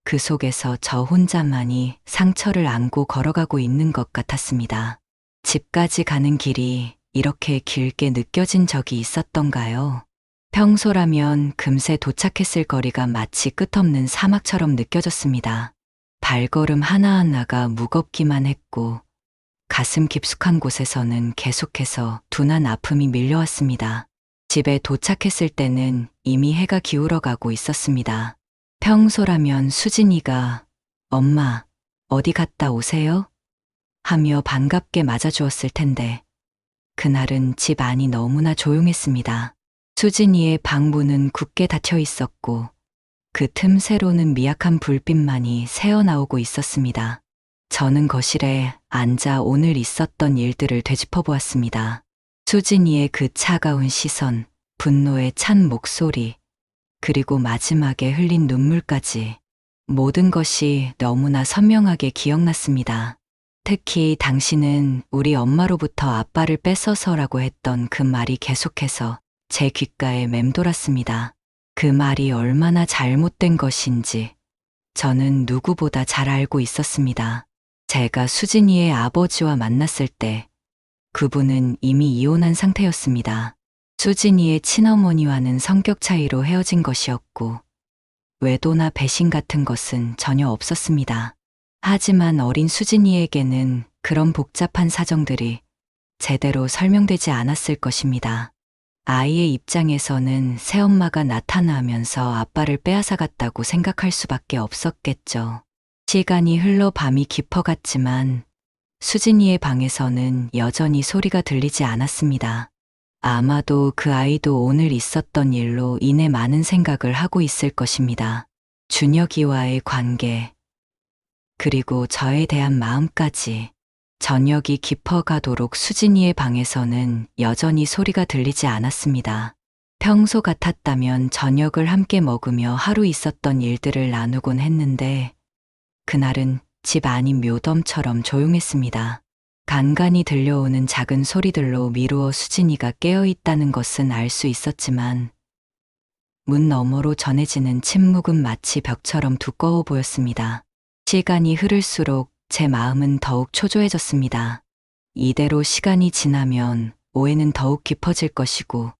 [SPEAKER 2] 그 속에서 저 혼자만이 상처를 안고 걸어가고 있는 것 같았습니다. 집까지 가는 길이 이렇게 길게 느껴진 적이 있었던가요? 평소라면 금세 도착했을 거리가 마치 끝없는 사막처럼 느껴졌습니다. 발걸음 하나하나가 무겁기만 했고 가슴 깊숙한 곳에서는 계속해서 둔한 아픔이 밀려왔습니다. 집에 도착했을 때는 이미 해가 기울어 가고 있었습니다. 평소라면 수진이가 엄마, 어디 갔다 오세요? 하며 반갑게 맞아주었을 텐데 그날은 집 안이 너무나 조용했습니다. 수진이의 방문은 굳게 닫혀 있었고 그 틈새로는 미약한 불빛만이 새어나오고 있었습니다. 저는 거실에 앉아 오늘 있었던 일들을 되짚어 보았습니다. 수진이의 그 차가운 시선, 분노에 찬 목소리, 그리고 마지막에 흘린 눈물까지 모든 것이 너무나 선명하게 기억났습니다. 특히 당신은 우리 엄마로부터 아빠를 뺏어서라고 했던 그 말이 계속해서 제 귓가에 맴돌았습니다. 그 말이 얼마나 잘못된 것인지 저는 누구보다 잘 알고 있었습니다. 제가 수진이의 아버지와 만났을 때 그분은 이미 이혼한 상태였습니다. 수진이의 친어머니와는 성격 차이로 헤어진 것이었고 외도나 배신 같은 것은 전혀 없었습니다. 하지만 어린 수진이에게는 그런 복잡한 사정들이 제대로 설명되지 않았을 것입니다. 아이의 입장에서는 새엄마가 나타나면서 아빠를 빼앗아갔다고 생각할 수밖에 없었겠죠. 시간이 흘러 밤이 깊어갔지만 수진이의 방에서는 여전히 소리가 들리지 않았습니다. 아마도 그 아이도 오늘 있었던 일로 인해 많은 생각을 하고 있을 것입니다. 준혁이와의 관계, 그리고 저에 대한 마음까지. 저녁이 깊어가도록 수진이의 방에서는 여전히 소리가 들리지 않았습니다. 평소 같았다면 저녁을 함께 먹으며 하루 있었던 일들을 나누곤 했는데 그날은 집 안이 묘덤처럼 조용했습니다. 간간이 들려오는 작은 소리들로 미루어 수진이가 깨어있다는 것은 알 수 있었지만 문 너머로 전해지는 침묵은 마치 벽처럼 두꺼워 보였습니다. 시간이 흐를수록 제 마음은 더욱 초조해졌습니다. 이대로 시간이 지나면 오해는 더욱 깊어질 것이고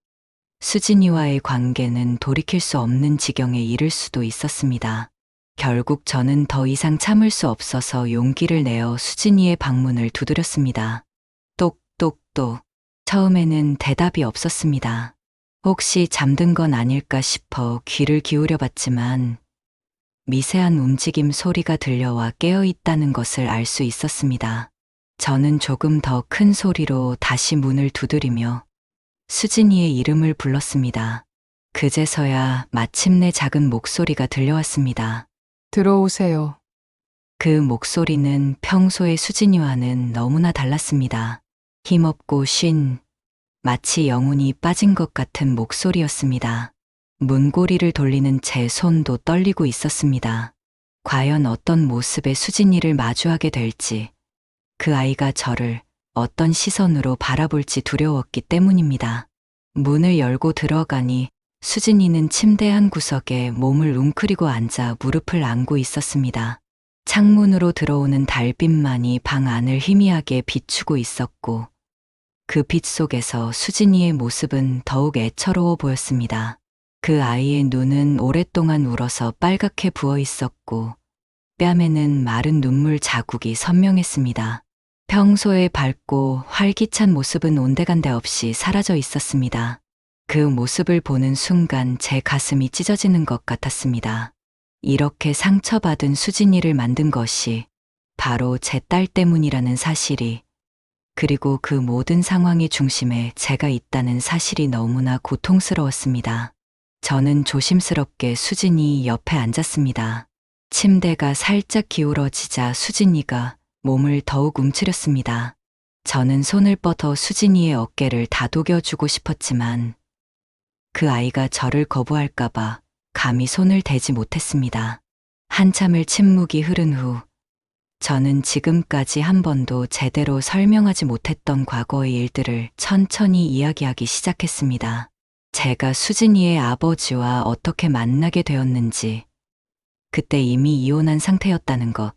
[SPEAKER 2] 수진이와의 관계는 돌이킬 수 없는 지경에 이를 수도 있었습니다. 결국 저는 더 이상 참을 수 없어서 용기를 내어 수진이의 방문을 두드렸습니다. 똑똑똑. 처음에는 대답이 없었습니다. 혹시 잠든 건 아닐까 싶어 귀를 기울여 봤지만 미세한 움직임 소리가 들려와 깨어있다는 것을 알 수 있었습니다. 저는 조금 더 큰 소리로 다시 문을 두드리며 수진이의 이름을 불렀습니다. 그제서야 마침내 작은 목소리가 들려왔습니다.
[SPEAKER 1] 들어오세요.
[SPEAKER 2] 그 목소리는 평소의 수진이와는 너무나 달랐습니다. 힘없고 쉰, 마치 영혼이 빠진 것 같은 목소리였습니다. 문고리를 돌리는 제 손도 떨리고 있었습니다. 과연 어떤 모습의 수진이를 마주하게 될지, 그 아이가 저를 어떤 시선으로 바라볼지 두려웠기 때문입니다. 문을 열고 들어가니 수진이는 침대 한 구석에 몸을 웅크리고 앉아 무릎을 안고 있었습니다. 창문으로 들어오는 달빛만이 방 안을 희미하게 비추고 있었고 그 빛 속에서 수진이의 모습은 더욱 애처로워 보였습니다. 그 아이의 눈은 오랫동안 울어서 빨갛게 부어 있었고 뺨에는 마른 눈물 자국이 선명했습니다. 평소에 밝고 활기찬 모습은 온데간데 없이 사라져 있었습니다. 그 모습을 보는 순간 제 가슴이 찢어지는 것 같았습니다. 이렇게 상처받은 수진이를 만든 것이 바로 제 딸 때문이라는 사실이, 그리고 그 모든 상황의 중심에 제가 있다는 사실이 너무나 고통스러웠습니다. 저는 조심스럽게 수진이 옆에 앉았습니다. 침대가 살짝 기울어지자 수진이가 몸을 더욱 움츠렸습니다. 저는 손을 뻗어 수진이의 어깨를 다독여주고 싶었지만 그 아이가 저를 거부할까봐 감히 손을 대지 못했습니다. 한참을 침묵이 흐른 후 저는 지금까지 한 번도 제대로 설명하지 못했던 과거의 일들을 천천히 이야기하기 시작했습니다. 제가 수진이의 아버지와 어떻게 만나게 되었는지, 그때 이미 이혼한 상태였다는 것,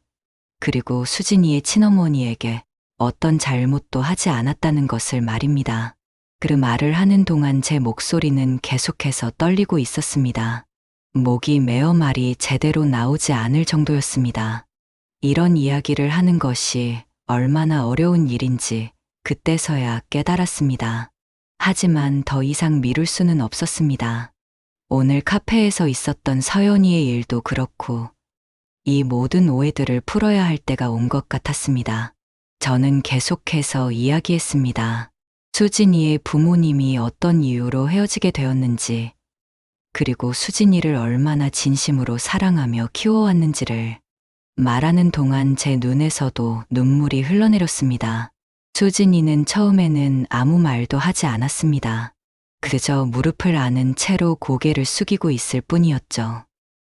[SPEAKER 2] 그리고 수진이의 친어머니에게 어떤 잘못도 하지 않았다는 것을 말입니다. 그 말을 하는 동안 제 목소리는 계속해서 떨리고 있었습니다. 목이 메어 말이 제대로 나오지 않을 정도였습니다. 이런 이야기를 하는 것이 얼마나 어려운 일인지 그때서야 깨달았습니다. 하지만 더 이상 미룰 수는 없었습니다. 오늘 카페에서 있었던 서연이의 일도 그렇고 이 모든 오해들을 풀어야 할 때가 온 것 같았습니다. 저는 계속해서 이야기했습니다. 수진이의 부모님이 어떤 이유로 헤어지게 되었는지, 그리고 수진이를 얼마나 진심으로 사랑하며 키워왔는지를 말하는 동안 제 눈에서도 눈물이 흘러내렸습니다. 수진이는 처음에는 아무 말도 하지 않았습니다. 그저 무릎을 안은 채로 고개를 숙이고 있을 뿐이었죠.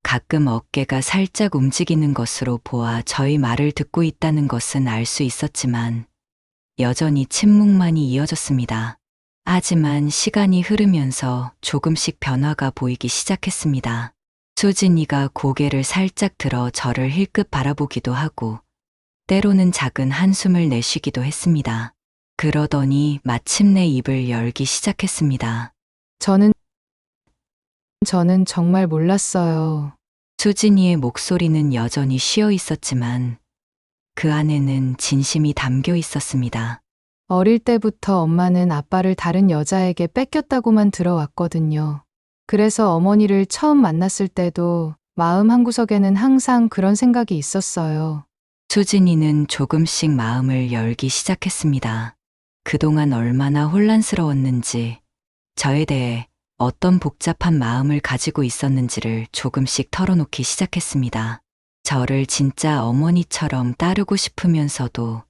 [SPEAKER 2] 가끔 어깨가 살짝 움직이는 것으로 보아 저희 말을 듣고 있다는 것은 알 수 있었지만 여전히 침묵만이 이어졌습니다. 하지만 시간이 흐르면서 조금씩 변화가 보이기 시작했습니다. 수진이가 고개를 살짝 들어 저를 힐끗 바라보기도 하고 때로는 작은 한숨을 내쉬기도 했습니다. 그러더니 마침내 입을 열기 시작했습니다.
[SPEAKER 1] 저는 정말 몰랐어요.
[SPEAKER 2] 수진이의 목소리는 여전히 쉬어 있었지만 그 안에는 진심이 담겨 있었습니다.
[SPEAKER 1] 어릴 때부터 엄마는 아빠를 다른 여자에게 뺏겼다고만 들어왔거든요. 그래서 어머니를 처음 만났을 때도 마음 한구석에는 항상 그런 생각이 있었어요.
[SPEAKER 2] 수진이는 조금씩 마음을 열기 시작했습니다. 그동안 얼마나 혼란스러웠는지, 저에 대해 어떤 복잡한 마음을 가지고 있었는지를 조금씩 털어놓기 시작했습니다. 저를 진짜 어머니처럼 따르고 싶으면서도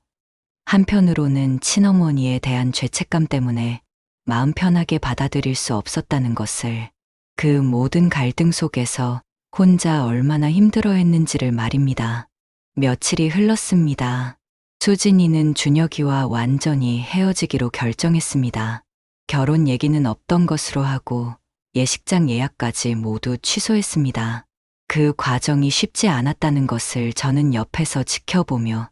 [SPEAKER 2] 한편으로는 친어머니에 대한 죄책감 때문에 마음 편하게 받아들일 수 없었다는 것을, 그 모든 갈등 속에서 혼자 얼마나 힘들어했는지를 말입니다. 며칠이 흘렀습니다. 수진이는 준혁이와 완전히 헤어지기로 결정했습니다. 결혼 얘기는 없던 것으로 하고 예식장 예약까지 모두 취소했습니다. 그 과정이 쉽지 않았다는 것을 저는 옆에서 지켜보며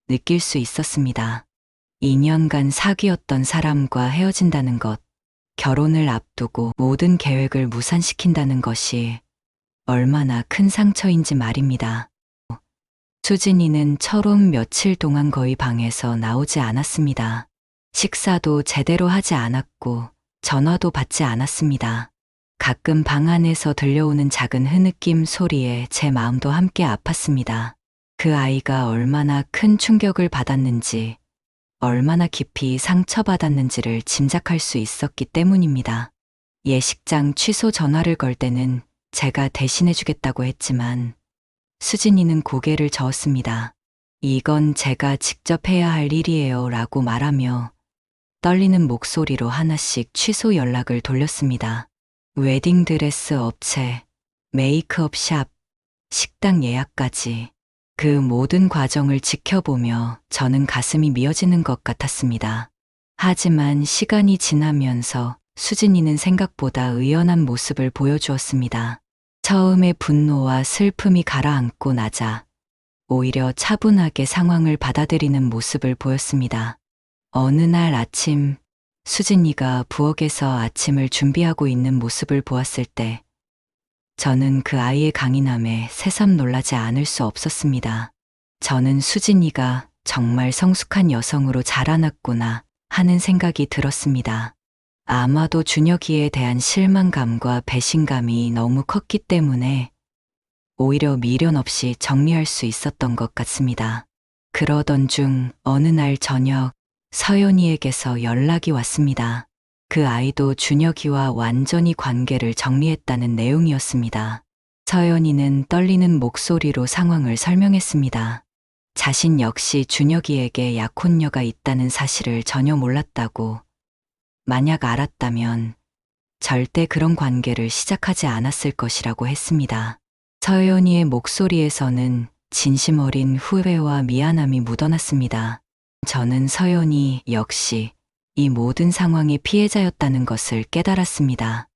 [SPEAKER 2] 느낄 수 있었습니다. 2년간 사귀었던 사람과 헤어진다는 것, 결혼을 앞두고 모든 계획을 무산시킨다는 것이 얼마나 큰 상처인지 말입니다. 수진이는 처음 며칠 동안 거의 방에서 나오지 않았습니다. 식사도 제대로 하지 않았고 전화도 받지 않았습니다. 가끔 방 안에서 들려오는 작은 흐느낌 소리에 제 마음도 함께 아팠습니다. 그 아이가 얼마나 큰 충격을 받았는지, 얼마나 깊이 상처받았는지를 짐작할 수 있었기 때문입니다. 예식장 취소 전화를 걸 때는 제가 대신해주겠다고 했지만 수진이는 고개를 저었습니다. 이건 제가 직접 해야 할 일이에요 라고 말하며 떨리는 목소리로 하나씩 취소 연락을 돌렸습니다. 웨딩드레스 업체, 메이크업 샵, 식당 예약까지 그 모든 과정을 지켜보며 저는 가슴이 미어지는 것 같았습니다. 하지만 시간이 지나면서 수진이는 생각보다 의연한 모습을 보여주었습니다. 처음에 분노와 슬픔이 가라앉고 나자 오히려 차분하게 상황을 받아들이는 모습을 보였습니다. 어느 날 아침, 수진이가 부엌에서 아침을 준비하고 있는 모습을 보았을 때 저는 그 아이의 강인함에 새삼 놀라지 않을 수 없었습니다. 저는 수진이가 정말 성숙한 여성으로 자라났구나 하는 생각이 들었습니다. 아마도 준혁이에 대한 실망감과 배신감이 너무 컸기 때문에 오히려 미련 없이 정리할 수 있었던 것 같습니다. 그러던 중 어느 날 저녁 서연이에게서 연락이 왔습니다. 그 아이도 준혁이와 완전히 관계를 정리했다는 내용이었습니다. 서연이는 떨리는 목소리로 상황을 설명했습니다. 자신 역시 준혁이에게 약혼녀가 있다는 사실을 전혀 몰랐다고, 만약 알았다면 절대 그런 관계를 시작하지 않았을 것이라고 했습니다. 서연이의 목소리에서는 진심 어린 후회와 미안함이 묻어났습니다. 저는 서연이 역시 이 모든 상황의 피해자였다는 것을 깨달았습니다.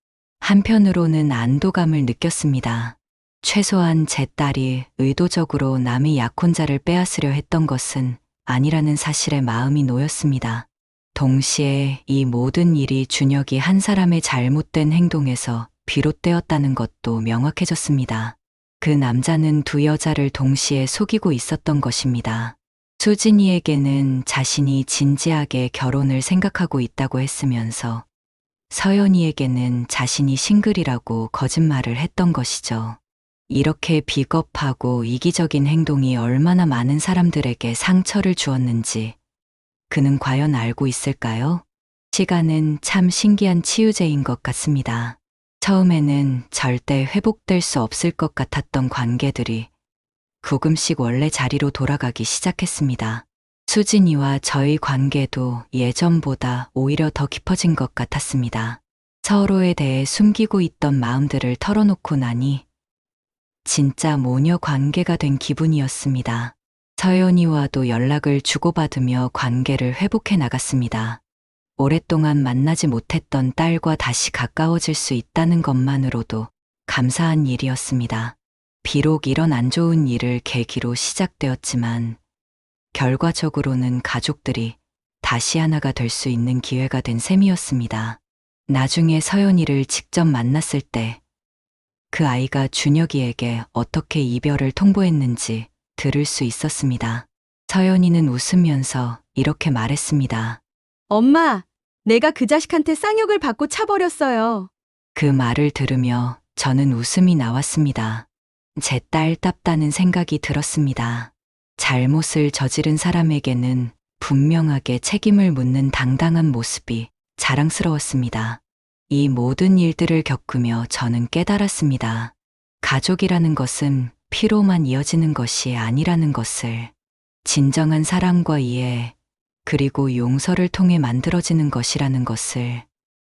[SPEAKER 2] 한편으로는 안도감을 느꼈습니다. 최소한 제 딸이 의도적으로 남의 약혼자를 빼앗으려 했던 것은 아니라는 사실에 마음이 놓였습니다. 동시에 이 모든 일이 준혁이 한 사람의 잘못된 행동에서 비롯되었다는 것도 명확해졌습니다. 그 남자는 두 여자를 동시에 속이고 있었던 것입니다. 수진이에게는 자신이 진지하게 결혼을 생각하고 있다고 했으면서 서연이에게는 자신이 싱글이라고 거짓말을 했던 것이죠. 이렇게 비겁하고 이기적인 행동이 얼마나 많은 사람들에게 상처를 주었는지 그는 과연 알고 있을까요? 시간은 참 신기한 치유제인 것 같습니다. 처음에는 절대 회복될 수 없을 것 같았던 관계들이 조금씩 원래 자리로 돌아가기 시작했습니다. 수진이와 저희 관계도 예전보다 오히려 더 깊어진 것 같았습니다. 서로에 대해 숨기고 있던 마음들을 털어놓고 나니 진짜 모녀 관계가 된 기분이었습니다. 서연이와도 연락을 주고받으며 관계를 회복해 나갔습니다. 오랫동안 만나지 못했던 딸과 다시 가까워질 수 있다는 것만으로도 감사한 일이었습니다. 비록 이런 안 좋은 일을 계기로 시작되었지만 결과적으로는 가족들이 다시 하나가 될 수 있는 기회가 된 셈이었습니다. 나중에 서연이를 직접 만났을 때 그 아이가 준혁이에게 어떻게 이별을 통보했는지 들을 수 있었습니다. 서연이는 웃으면서 이렇게 말했습니다.
[SPEAKER 4] 엄마, 내가 그 자식한테 쌍욕을 받고 차버렸어요.
[SPEAKER 2] 그 말을 들으며 저는 웃음이 나왔습니다. 제 딸답다는 생각이 들었습니다. 잘못을 저지른 사람에게는 분명하게 책임을 묻는 당당한 모습이 자랑스러웠습니다. 이 모든 일들을 겪으며 저는 깨달았습니다. 가족이라는 것은 피로만 이어지는 것이 아니라는 것을, 진정한 사랑과 이해, 그리고 용서를 통해 만들어지는 것이라는 것을.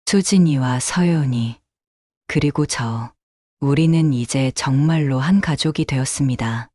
[SPEAKER 2] 수진이와 서연이, 그리고 우리는 이제 정말로 한 가족이 되었습니다.